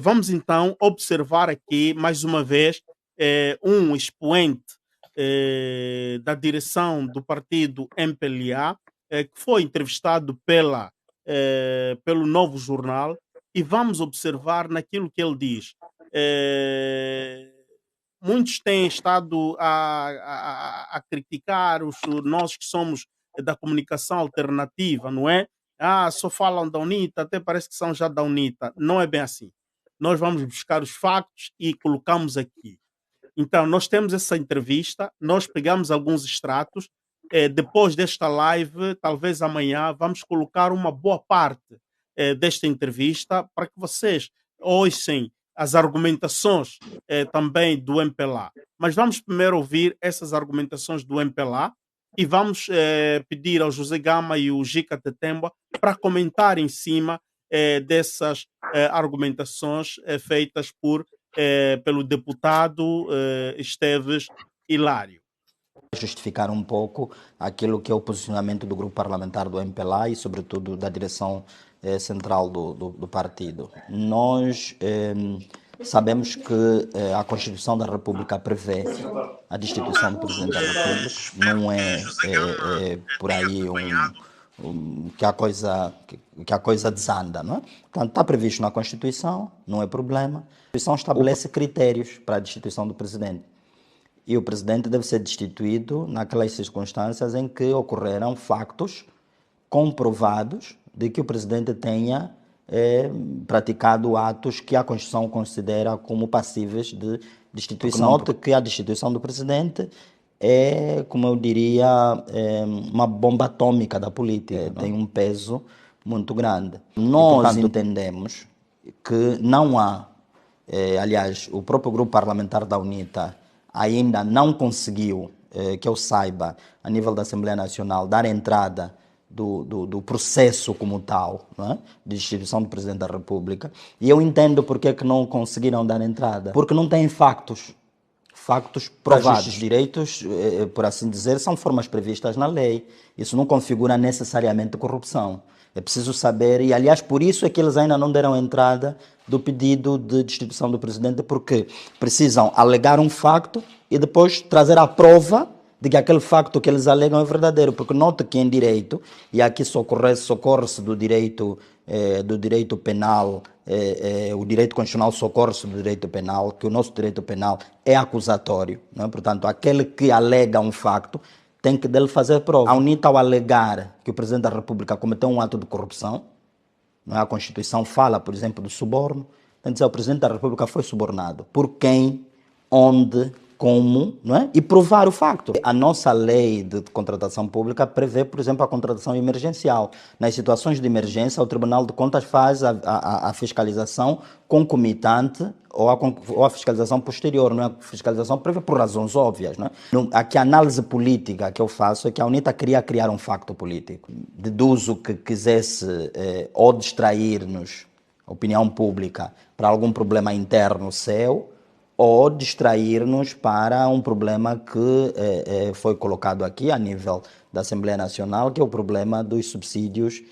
Vamos então observar aqui, mais uma vez, um expoente da direção do partido MPLA, que foi entrevistado pelo Novo Jornal, e vamos observar naquilo que ele diz. Muitos têm estado a criticar nós que somos da comunicação alternativa, não é? Só falam da UNITA, até parece que são já da UNITA. Não é bem assim. Nós vamos buscar os factos e colocamos aqui. Então, nós temos essa entrevista, nós pegamos alguns extratos. Depois desta live, talvez amanhã, vamos colocar uma boa parte desta entrevista para que vocês ouçam as argumentações também do MPLA. Mas vamos primeiro ouvir essas argumentações do MPLA e vamos pedir ao José Gama e o Gica Tetemba para comentar em cima dessas argumentações feitas pelo deputado Esteves Hilário. Justificar um pouco aquilo que é o posicionamento do grupo parlamentar do MPLA e, sobretudo, da direção central do partido. Nós sabemos que a Constituição da República prevê a destituição do Presidente da República. Não é por aí que a coisa desanda, não é? Portanto, está previsto na Constituição, não é problema. A Constituição estabelece critérios para a destituição do Presidente. E o Presidente deve ser destituído naquelas circunstâncias em que ocorreram factos comprovados de que o Presidente tenha praticado atos que a Constituição considera como passíveis de destituição. Note que a destituição do Presidente é, como eu diria, uma bomba atômica da política. Tem um peso muito grande. Nós entendemos que não há, aliás, o próprio grupo parlamentar da UNITA ainda não conseguiu, que eu saiba, a nível da Assembleia Nacional, dar entrada do processo como tal, não é? De destituição do Presidente da República. E eu entendo porque é que não conseguiram dar entrada. Porque não têm factos provados. Os direitos, por assim dizer, são formas previstas na lei. Isso não configura necessariamente corrupção. É preciso saber, e aliás por isso é que eles ainda não deram entrada do pedido de destituição do Presidente, porque precisam alegar um facto e depois trazer a prova de que aquele facto que eles alegam é verdadeiro. Porque note que em direito, e aqui socorre-se do direito penal, o direito constitucional socorre-se do direito penal, que o nosso direito penal é acusatório, não é? Portanto, aquele que alega um facto tem que dele fazer prova. A UNITA, ao alegar que o Presidente da República cometeu um ato de corrupção, não é? A Constituição fala, por exemplo, do suborno, tem que dizer, o Presidente da República foi subornado. Por quem, onde, como, não é? E provar o facto. A nossa lei de contratação pública prevê, por exemplo, a contratação emergencial. Nas situações de emergência, o Tribunal de Contas faz a fiscalização concomitante ou a fiscalização posterior, não é? A fiscalização prevê por razões óbvias, não é? Aqui a análise política que eu faço é que a UNITA queria criar um facto político. Deduzo que quisesse ou distrair-nos, a opinião pública, para algum problema interno seu, ou distrair-nos para um problema que foi colocado aqui a nível da Assembleia Nacional, que é o problema dos subsídios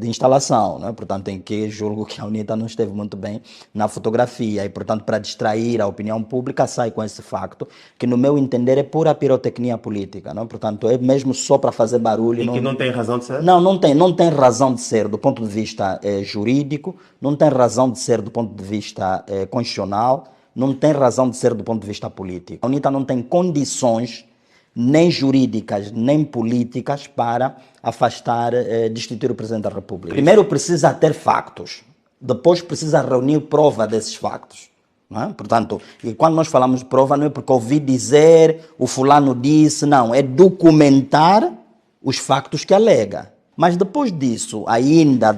de instalação, não é? Portanto, em que julgo que a UNITA não esteve muito bem na fotografia e, portanto, para distrair a opinião pública, sai com esse facto, que no meu entender é pura pirotecnia política, não é? Portanto, é mesmo só para fazer barulho. E que não tem razão de ser? Não tem razão de ser do ponto de vista jurídico, não tem razão de ser do ponto de vista constitucional, não tem razão de ser do ponto de vista político. A UNITA não tem condições, nem jurídicas, nem políticas, para afastar, destituir o Presidente da República. Primeiro precisa ter factos, depois precisa reunir prova desses factos. Não é? Portanto, e quando nós falamos de prova, não é porque ouvi dizer, o fulano disse, não, é documentar os factos que alega. Mas depois disso, ainda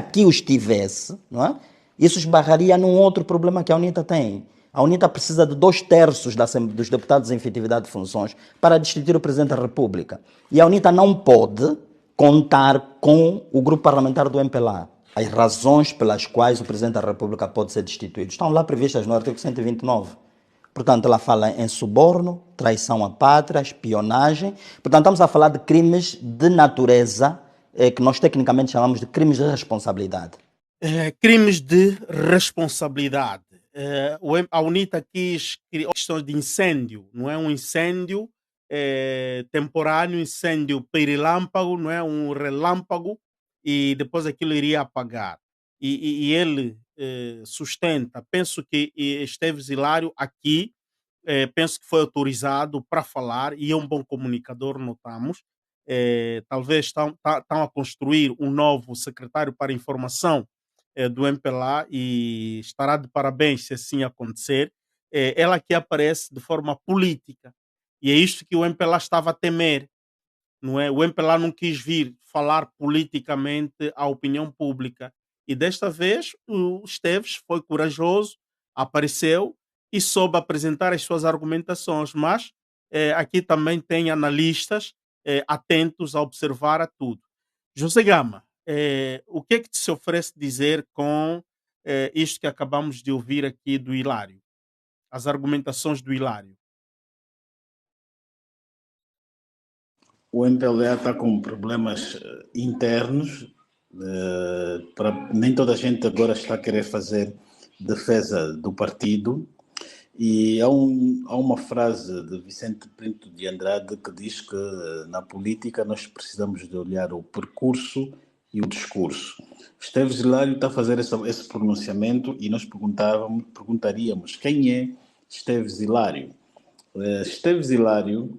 que os tivesse, não é? Isso esbarraria num outro problema que a UNITA tem. A UNITA precisa de 2/3 dos deputados em efetividade de funções para destituir o Presidente da República. E a UNITA não pode contar com o grupo parlamentar do MPLA. As razões pelas quais o Presidente da República pode ser destituído estão lá previstas no artigo 129. Portanto, ela fala em suborno, traição à pátria, espionagem. Portanto, estamos a falar de crimes de natureza que nós tecnicamente chamamos de crimes de responsabilidade. Crimes de responsabilidade. A UNITA quis criar questões de incêndio, não é um incêndio temporâneo, incêndio perilâmpago, não é um relâmpago, e depois aquilo iria apagar. E ele sustenta, penso que Esteves Hilário aqui, penso que foi autorizado para falar e é um bom comunicador, notamos. Talvez estão a construir um novo secretário para informação do MPLA e estará de parabéns se assim acontecer. Ela aqui aparece de forma política e é isto que o MPLA estava a temer, não é? O MPLA não quis vir falar politicamente à opinião pública. E desta vez o Esteves foi corajoso, apareceu e soube apresentar as suas argumentações, mas aqui também tem analistas atentos a observar a tudo. José Gama, o que é que te se oferece dizer com isto que acabamos de ouvir aqui do Hilário? As argumentações do Hilário. O MPLA está com problemas internos. Nem toda a gente agora está a querer fazer defesa do partido. E há uma frase de Vicente Pinto de Andrade que diz que na política nós precisamos de olhar o percurso e o discurso. Esteves Hilário está a fazer esse pronunciamento e nós perguntaríamos quem é Esteves Hilário. Esteves Hilário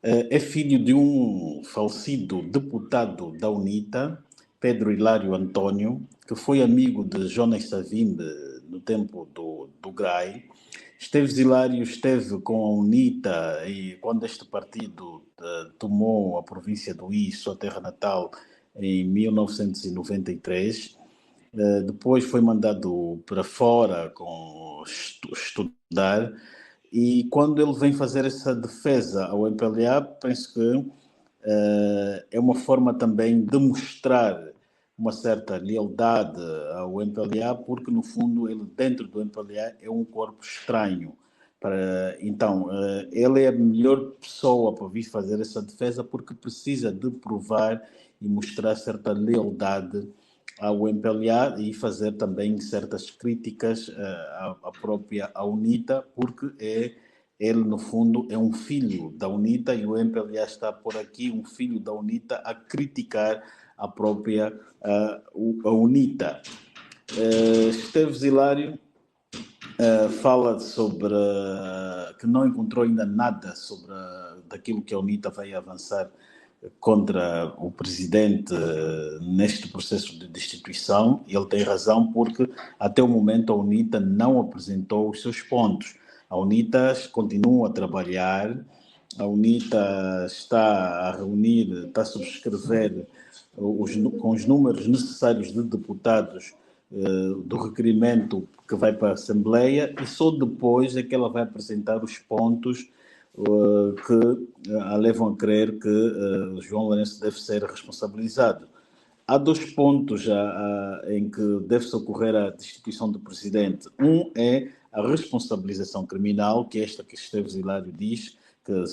é filho de um falecido deputado da UNITA, Pedro Hilário Antônio, que foi amigo de Jonas Savimbi no tempo do GRAI. Esteves Hilário esteve com a UNITA e quando este partido tomou a província do I, sua terra natal, em 1993. Depois foi mandado para fora estudar. E quando ele vem fazer essa defesa ao MPLA, penso que é uma forma também de mostrar uma certa lealdade ao MPLA, porque no fundo ele dentro do MPLA é um corpo estranho. Então, ele é a melhor pessoa para vir fazer essa defesa porque precisa de provar e mostrar certa lealdade ao MPLA e fazer também certas críticas à própria UNITA, porque ele, no fundo, é um filho da UNITA e o MPLA está por aqui, um filho da UNITA, a criticar a própria a UNITA. Esteves Hilário fala sobre que não encontrou ainda nada sobre daquilo que a UNITA vai avançar contra o presidente neste processo de destituição. Ele tem razão porque até o momento a UNITA não apresentou os seus pontos. A UNITA continua a trabalhar, a UNITA está a reunir, está a subscrever com os números necessários de deputados do requerimento que vai para a Assembleia e só depois é que ela vai apresentar os pontos que a levam a crer que João Lourenço deve ser responsabilizado. Há dois pontos em que deve-se ocorrer a destituição do presidente. Um é a responsabilização criminal, que é esta que Esteves Hilário diz, que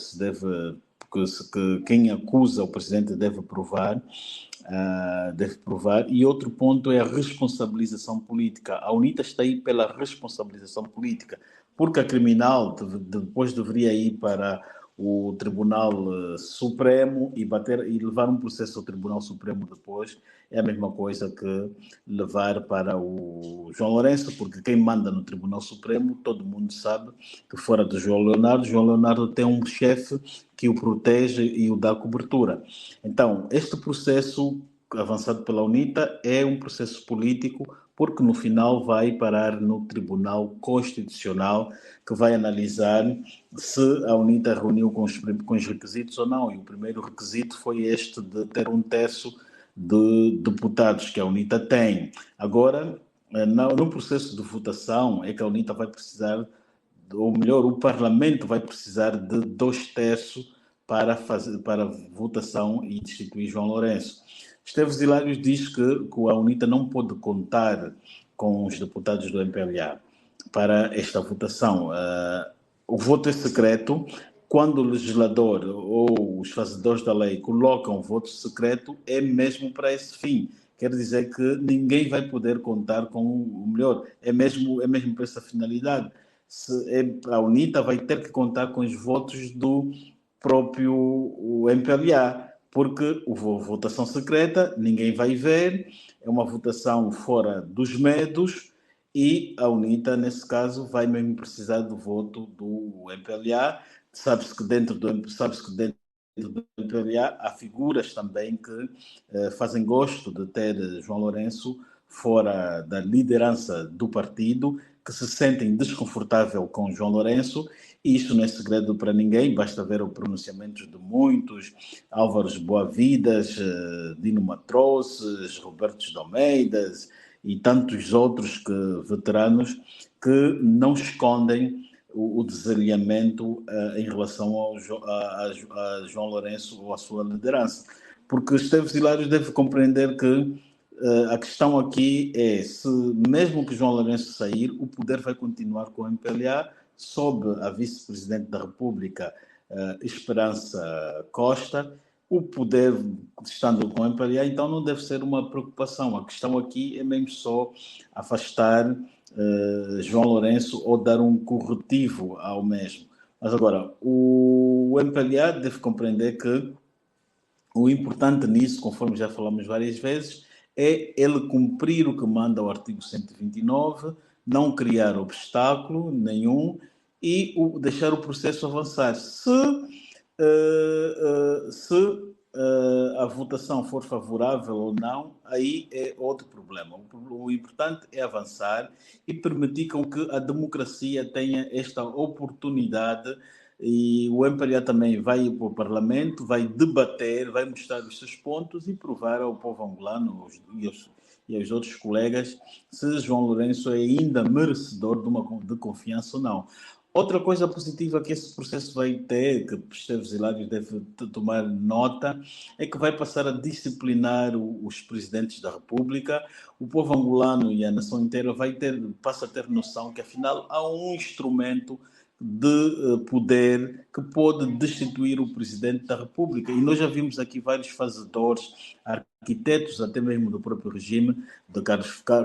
quem acusa o presidente deve provar, e outro ponto é a responsabilização política. A UNITA está aí pela responsabilização política, porque a criminal depois deveria ir para o Tribunal Supremo e levar um processo ao Tribunal Supremo depois. É a mesma coisa que levar para o João Lourenço, porque quem manda no Tribunal Supremo, todo mundo sabe que fora do João Leonardo tem um chefe que o protege e o dá cobertura. Então, este processo avançado pela UNITA é um processo político, porque no final vai parar no Tribunal Constitucional, que vai analisar se a UNITA reuniu com os requisitos ou não. E o primeiro requisito foi este de ter 1/3 de deputados que a UNITA tem. Agora, no processo de votação, é que a UNITA vai precisar, ou melhor, o Parlamento vai precisar de 2/3 para votação e destituir João Lourenço. Esteves Hilário diz que a UNITA não pode contar com os deputados do MPLA para esta votação. O voto é secreto. Quando o legislador ou os fazedores da lei colocam voto secreto, é mesmo para esse fim. quer dizer que ninguém vai poder contar com o melhor. É mesmo para essa finalidade. A UNITA vai ter que contar com os votos do próprio o MPLA, porque votação secreta, ninguém vai ver, é uma votação fora dos medos, e a UNITA, nesse caso, vai mesmo precisar do voto do MPLA. Sabe-se que dentro do MPLA há figuras também que fazem gosto de ter João Lourenço fora da liderança do partido, que se sentem desconfortável com João Lourenço, e isso não é segredo para ninguém, basta ver o pronunciamento de muitos, Álvares Boavidas, Dino Matroces, Roberto de Almeidas e tantos outros veteranos que não escondem o desalinhamento em relação a João Lourenço ou à sua liderança. Porque Esteves Hilário deve compreender que a questão aqui é se, mesmo que João Lourenço sair, o poder vai continuar com o MPLA, sob a vice-presidente da República, Esperança Costa, o poder estando com o MPLA, então não deve ser uma preocupação. A questão aqui é mesmo só afastar João Lourenço ou dar um corretivo ao mesmo. Mas agora, o MPLA deve compreender que o importante nisso, conforme já falamos várias vezes, é ele cumprir o que manda o artigo 129, não criar obstáculo nenhum e deixar o processo avançar. Se a votação for favorável ou não, aí é outro problema. O importante é avançar e permitir com que a democracia tenha esta oportunidade, e o MPLA também vai ir para o Parlamento, vai debater, vai mostrar os seus pontos e provar ao povo angolano e aos outros colegas se João Lourenço é ainda merecedor de confiança ou não. Outra coisa positiva que esse processo vai ter, que Esteves Hilário deve tomar nota, é que vai passar a disciplinar os presidentes da República. O povo angolano e a nação inteira passa a ter noção que, afinal, há um instrumento de poder que pode destituir o presidente da República. E nós já vimos aqui vários fazedores, arquitetos até mesmo do próprio regime,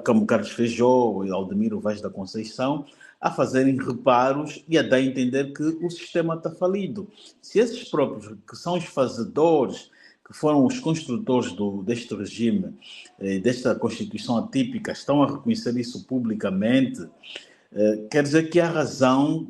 como Carlos Feijó e Aldemiro Vaz da Conceição, a fazerem reparos e a dar a entender que o sistema está falido. Se esses próprios, que são os fazedores, que foram os construtores deste regime, desta Constituição atípica, estão a reconhecer isso publicamente, quer dizer que há razão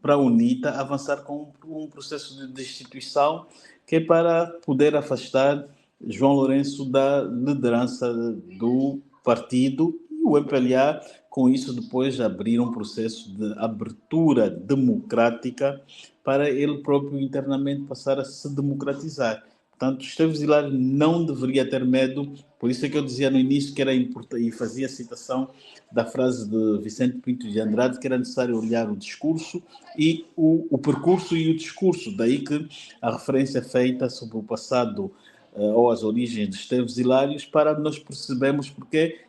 para a UNITA avançar com um processo de destituição que é para poder afastar João Lourenço da liderança do partido, e o MPLA, com isso, depois abrir um processo de abertura democrática para ele próprio internamente passar a se democratizar. Portanto, Esteves Hilário não deveria ter medo, por isso é que eu dizia no início que era importante, e fazia citação da frase de Vicente Pinto de Andrade, que era necessário olhar o discurso e o percurso e o discurso, daí que a referência feita sobre o passado ou as origens de Esteves Hilários, para nós percebermos porque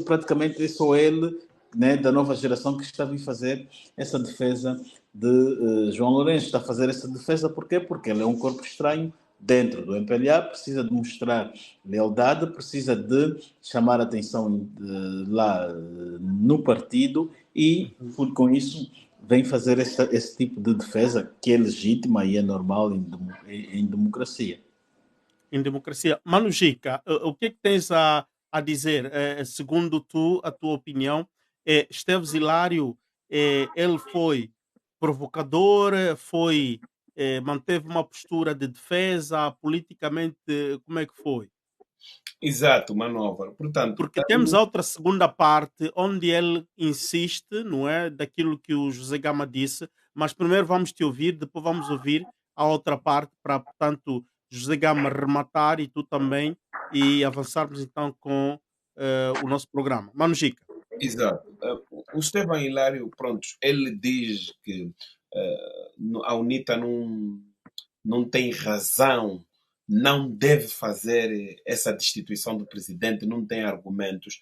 praticamente é só ele, né, da nova geração, que está a vir fazer essa defesa de João Lourenço. Está a fazer essa defesa porquê? Porque ele é um corpo estranho dentro do MPLA, precisa de mostrar lealdade, precisa de chamar a atenção lá no partido e, com isso, vem fazer esse tipo de defesa que é legítima e é normal em democracia. Em democracia. Mano Gica, o que é que tens a dizer? Segundo tu, a tua opinião, Esteves Hilário, ele foi provocador, manteve uma postura de defesa, politicamente, como é que foi? Exato, Manova. Portanto, Porque temos a outra segunda parte, onde ele insiste, não é, daquilo que o José Gama disse, mas primeiro vamos te ouvir, depois vamos ouvir a outra parte, para, portanto, José Gama rematar e tu também, e avançarmos então com o nosso programa. Mano Gica. Exato. O Estevão Hilário, pronto, ele diz que a UNITA não tem razão, não deve fazer essa destituição do presidente, não tem argumentos.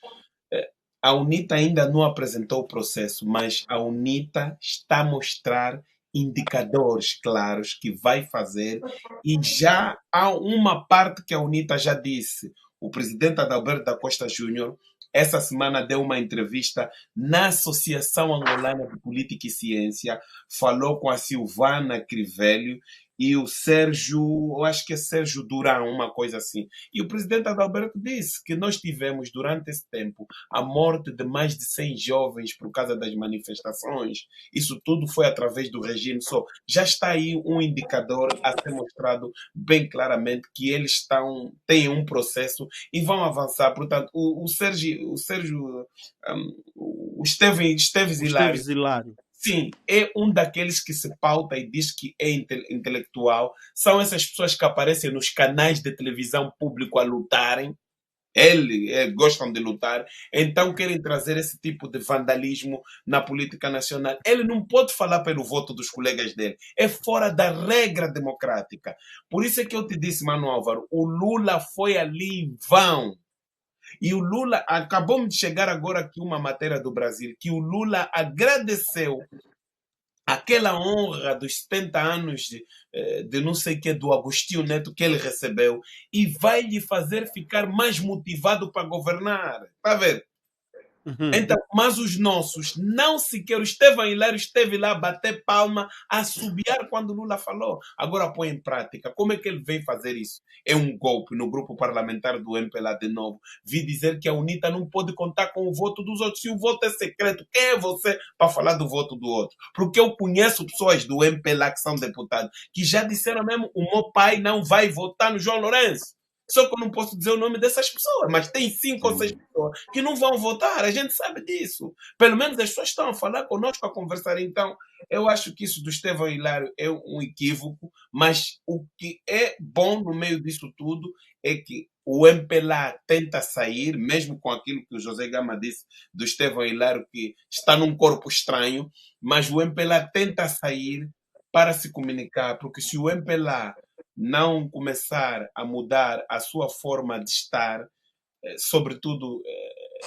A UNITA ainda não apresentou o processo, mas a UNITA está a mostrar indicadores claros que vai fazer, e já há uma parte que a UNITA já disse: o presidente Adalberto da Costa Júnior, essa semana deu uma entrevista na Associação Angolana de Política e Ciência, falou com a Silvana Crivelli e o Sérgio, eu acho que é Sérgio Durão, uma coisa assim. E o presidente Adalberto disse que nós tivemos, durante esse tempo, a morte de mais de 100 jovens por causa das manifestações. Isso tudo foi através do regime só. Já está aí um indicador a ser mostrado bem claramente que eles têm um processo e vão avançar. Portanto, o Esteves Hilário, Esteves Hilário. sim, é um daqueles que se pauta e diz que é intelectual. São essas pessoas que aparecem nos canais de televisão público a lutarem. Gostam de lutar, então querem trazer esse tipo de vandalismo na política nacional. Ele não pode falar pelo voto dos colegas dele. É fora da regra democrática. Por isso é que eu te disse, Mano Álvaro, o Lula foi ali em vão. E o Lula, acabou de chegar agora aqui uma matéria do Brasil, que o Lula agradeceu aquela honra dos 70 anos de não sei o que, do Agostinho Neto que ele recebeu, e vai lhe fazer ficar mais motivado para governar. Está a ver? Então, mas os nossos, não sequer, o Estevão Hilário esteve lá a bater palma, a assobiar quando Lula falou. Agora põe em prática. Como é que ele veio fazer isso? É um golpe no grupo parlamentar do MPLA de novo. Vi dizer que a UNITA não pode contar com o voto dos outros. Se o voto é secreto, quem é você para falar do voto do outro? Porque eu conheço pessoas do MPLA que são deputados, que já disseram mesmo, o meu pai não vai votar no João Lourenço. Só que eu não posso dizer o nome dessas pessoas, mas tem 5 ou 6 pessoas que não vão votar, a gente sabe disso. Pelo menos as pessoas estão a falar conosco, a conversar. Então, eu acho que isso do Estevão Hilário é um equívoco, mas o que é bom no meio disso tudo é que o MPLA tenta sair, mesmo com aquilo que o José Gama disse do Estevão Hilário, que está num corpo estranho, mas o MPLA tenta sair para se comunicar, porque se o MPLA não começar a mudar a sua forma de estar, sobretudo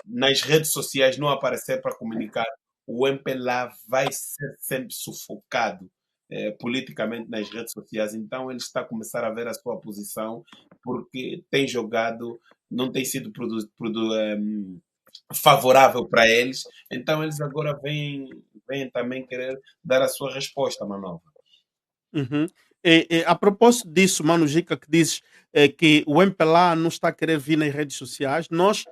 nas redes sociais, não aparecer para comunicar, o MPLA vai ser sempre sufocado politicamente nas redes sociais. Então ele está a começar a ver a sua posição, porque tem jogado, não tem sido favorável para eles. Então eles agora vêm também querer dar a sua resposta, Manova. A propósito disso, Mano Gica, que dizes que o MPLA não está a querer vir nas redes sociais, nós,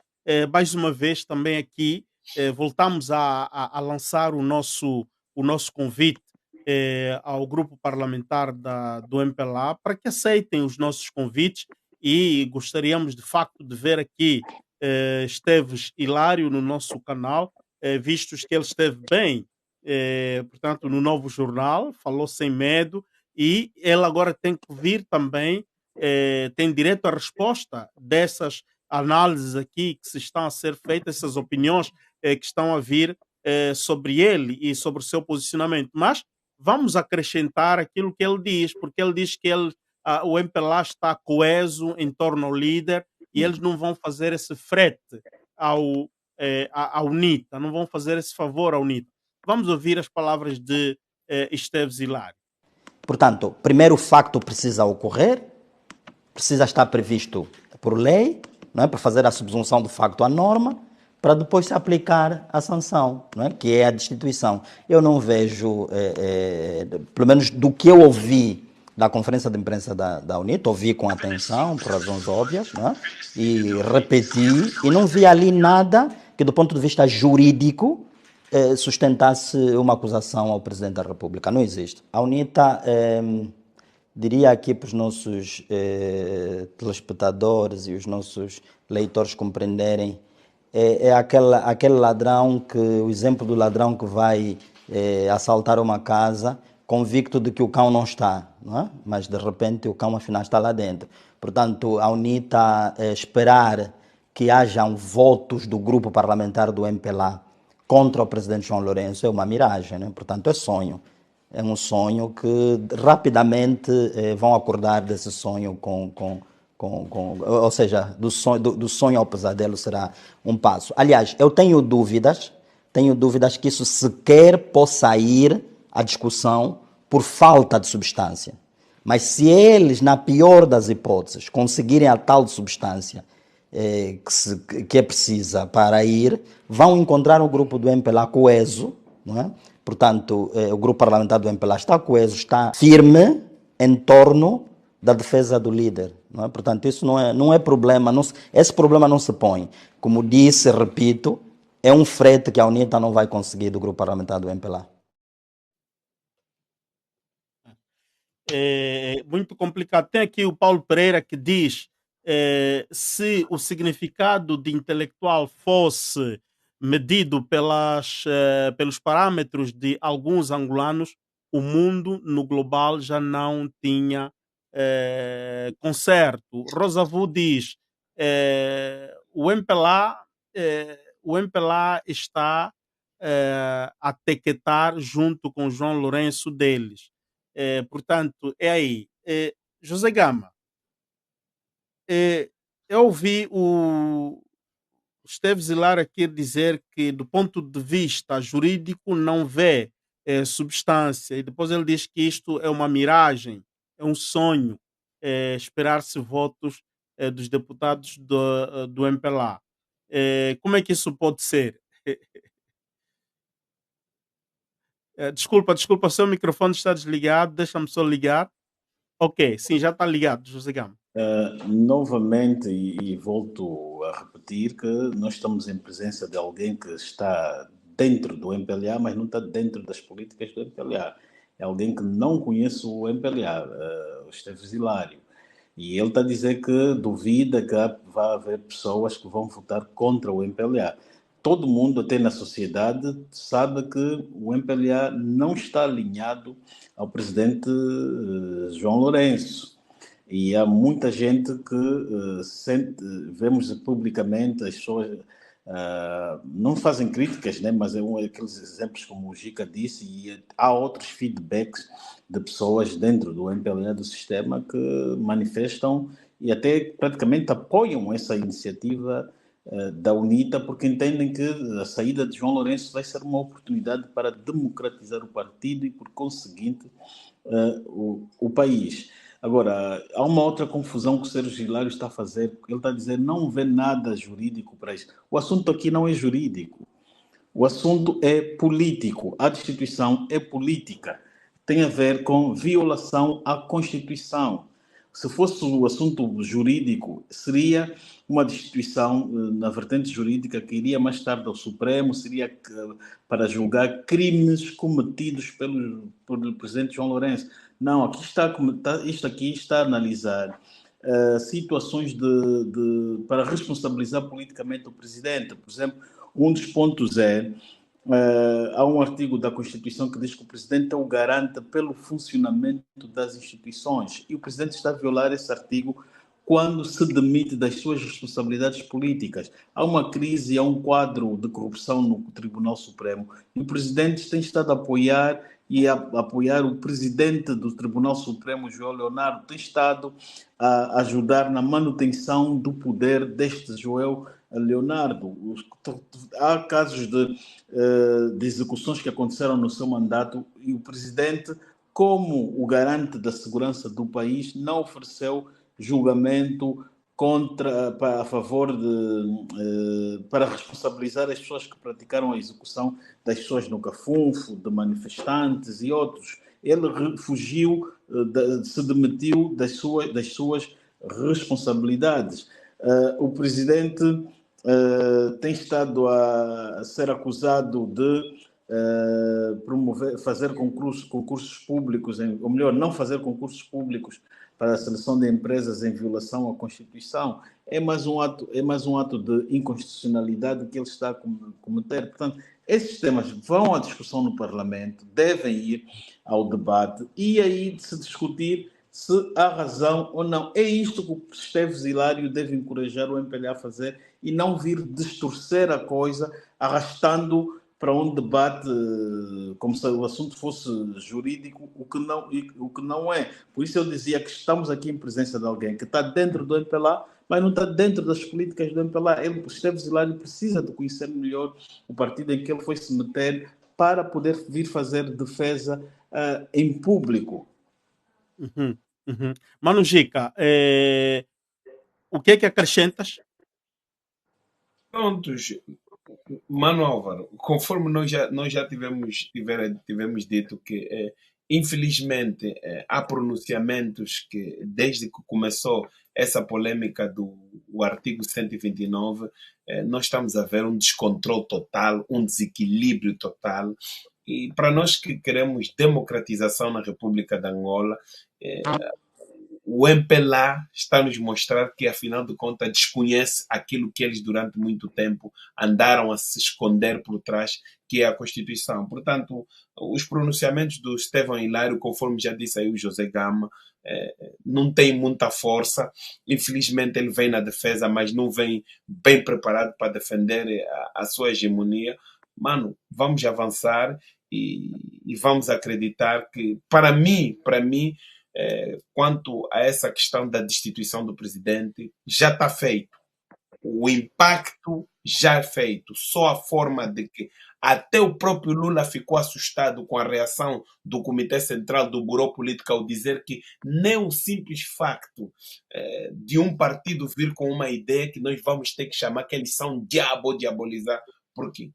mais uma vez, também aqui voltamos a lançar o nosso convite ao grupo parlamentar do MPLA para que aceitem os nossos convites, e gostaríamos, de facto, de ver aqui Esteves Hilário no nosso canal, vistos que ele esteve bem, portanto, no Novo Jornal, falou sem medo. E ele agora tem que vir também, tem direito à resposta dessas análises aqui que se estão a ser feitas, essas opiniões que estão a vir sobre ele e sobre o seu posicionamento. Mas vamos acrescentar aquilo que ele diz, porque ele diz que o MPLA está coeso em torno ao líder e eles não vão fazer esse frete à UNITA, não vão fazer esse favor à UNITA. Vamos ouvir as palavras de Esteves Hilário. Portanto, primeiro o facto precisa ocorrer, precisa estar previsto por lei, não é? Para fazer a subsunção do facto à norma, para depois se aplicar a sanção, não é? Que é a destituição. Eu não vejo, pelo menos do que eu ouvi da conferência de imprensa da UNITA, ouvi com atenção, por razões óbvias, não é? E repeti, e não vi ali nada que do ponto de vista jurídico sustentasse uma acusação ao Presidente da República. Não existe. A UNITA, diria aqui para os nossos telespectadores e os nossos leitores compreenderem, é aquele ladrão o exemplo do ladrão que vai assaltar uma casa convicto de que o cão não está, não é? Mas de repente o cão afinal está lá dentro. Portanto, a UNITA esperar que hajam votos do grupo parlamentar do MPLA contra o presidente João Lourenço é uma miragem, né? Portanto, é sonho. É um sonho que rapidamente vão acordar desse sonho ou seja, do sonho ao pesadelo será um passo. Aliás, eu tenho dúvidas que isso sequer possa ir à discussão por falta de substância. Mas se eles, na pior das hipóteses, conseguirem a tal substância que é precisa para ir, vão encontrar um grupo do MPLA coeso, não é? Portanto, o grupo parlamentar do MPLA está coeso, está firme em torno da defesa do líder, não é? Portanto, isso não é problema, esse problema não se põe. Como disse, repito, é um frete que a UNITA não vai conseguir do grupo parlamentar do MPLA. É muito complicado. Tem aqui o Paulo Pereira que diz se o significado de intelectual fosse medido pelos parâmetros de alguns angolanos, o mundo no global já não tinha conserto. Rosavu diz o MPLA está a tequetar junto com João Lourenço deles. Portanto, é aí. José Gama, eu ouvi o Esteves Hilar aqui dizer que, do ponto de vista jurídico, não vê substância. E depois ele diz que isto é uma miragem, é um sonho, esperar-se votos dos deputados do MPLA. Como é que isso pode ser? Desculpa, seu microfone está desligado, deixa-me só ligar. Ok, sim, já está ligado, José Gama. Novamente, e volto a repetir que nós estamos em presença de alguém que está dentro do MPLA, mas não está dentro das políticas do MPLA. É alguém que não conhece o MPLA, o Esteves Hilário. E ele está a dizer que duvida que vai haver pessoas que vão votar contra o MPLA. Todo mundo, até na sociedade, sabe que o MPLA não está alinhado ao presidente João Lourenço. E há muita gente que vemos publicamente as pessoas não fazem críticas, né? Mas aqueles exemplos como o Gica disse, e há outros feedbacks de pessoas dentro do MPLA do sistema que manifestam e até praticamente apoiam essa iniciativa da UNITA, porque entendem que a saída de João Lourenço vai ser uma oportunidade para democratizar o partido e, por conseguinte, o país. Agora, há uma outra confusão que o Sérgio Hilário está a fazer. Ele está a dizer que não vê nada jurídico para isso. O assunto aqui não é jurídico. O assunto é político. A destituição é política. Tem a ver com violação à Constituição. Se fosse o assunto jurídico, seria uma destituição na vertente jurídica que iria mais tarde ao Supremo, seria para julgar crimes cometidos pelo presidente João Lourenço. Não, isto aqui está a analisar situações para responsabilizar politicamente o presidente. Por exemplo, um dos pontos há um artigo da Constituição que diz que o presidente é o garante pelo funcionamento das instituições, e o presidente está a violar esse artigo quando se demite das suas responsabilidades políticas. Há uma crise, há um quadro de corrupção no Tribunal Supremo, e o presidente tem estado a apoiar o presidente do Tribunal Supremo, João Leonardo, tem estado a ajudar na manutenção do poder deste João Leonardo. Há casos de execuções que aconteceram no seu mandato e o presidente, como o garante da segurança do país, não ofereceu julgamento a favor para responsabilizar as pessoas que praticaram a execução das pessoas no Cafunfo, de manifestantes e outros. Ele fugiu, se demitiu das suas responsabilidades. O presidente tem estado a ser acusado de fazer concursos públicos, ou melhor, não fazer concursos públicos para a seleção de empresas em violação à Constituição. É mais um ato de inconstitucionalidade que ele está a cometer. Portanto, esses temas vão à discussão no Parlamento, devem ir ao debate e aí de se discutir se há razão ou não. É isto que o Esteves Hilário deve encorajar o MPLA a fazer e não vir distorcer a coisa, arrastando para um debate como se o assunto fosse jurídico, o que não é. Por isso eu dizia que estamos aqui em presença de alguém que está dentro do MPLA, mas não está dentro das políticas do MPLA. O Esteves Hilário precisa de conhecer melhor o partido em que ele foi se meter para poder vir fazer defesa em público. Mano Gica, o que é que acrescentas? Prontos, Mano Álvaro, conforme nós já tivemos dito que, infelizmente, há pronunciamentos que, desde que começou essa polêmica do o artigo 129, nós estamos a ver um descontrole total, um desequilíbrio total. E para nós que queremos democratização na República de Angola, eh, o MPLA está a nos mostrar que, afinal de contas, desconhece aquilo que eles durante muito tempo andaram a se esconder por trás, que é a Constituição. Portanto, os pronunciamentos do Estevão Hilário, conforme já disse aí o José Gama, não tem muita força. Infelizmente, ele vem na defesa, mas não vem bem preparado para defender a sua hegemonia. Mano, vamos avançar e vamos acreditar que, para mim, quanto a essa questão da destituição do presidente, já está feito. O impacto já é feito. Só a forma de que até o próprio Lula ficou assustado com a reação do Comitê Central do Bureau Político ao dizer que nem o simples facto de um partido vir com uma ideia que nós vamos ter que chamar que eles são diabo ou diabolizar. Por quê?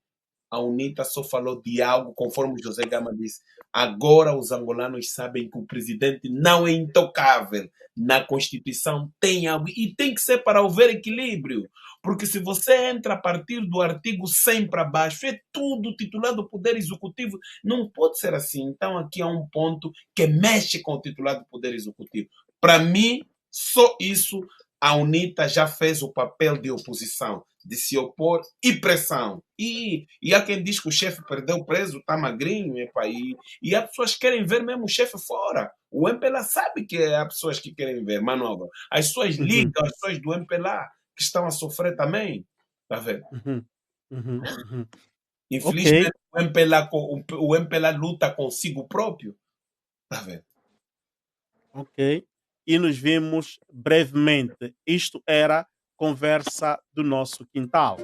A UNITA só falou de algo, conforme o José Gama disse. Agora os angolanos sabem que o presidente não é intocável. Na Constituição tem algo, e tem que ser para haver equilíbrio. Porque se você entra a partir do artigo 100 para baixo, é tudo titular do Poder Executivo. Não pode ser assim. Então aqui há um ponto que mexe com o titular do Poder Executivo. Para mim, só isso, a UNITA já fez o papel de oposição, de se opor e pressão. E há quem diz que o chefe perdeu preso, está magrinho, epa, e há pessoas que querem ver mesmo o chefe fora. O MPLA sabe que há pessoas que querem ver, Manova. As suas Uhum, ligas, as pessoas do MPLA que estão a sofrer também. Está a ver? uhum, uhum, uhum. Ok, Infelizmente, o MPLA luta consigo próprio. Está a ver? ok. E nos vimos brevemente. Isto era conversa do nosso quintal.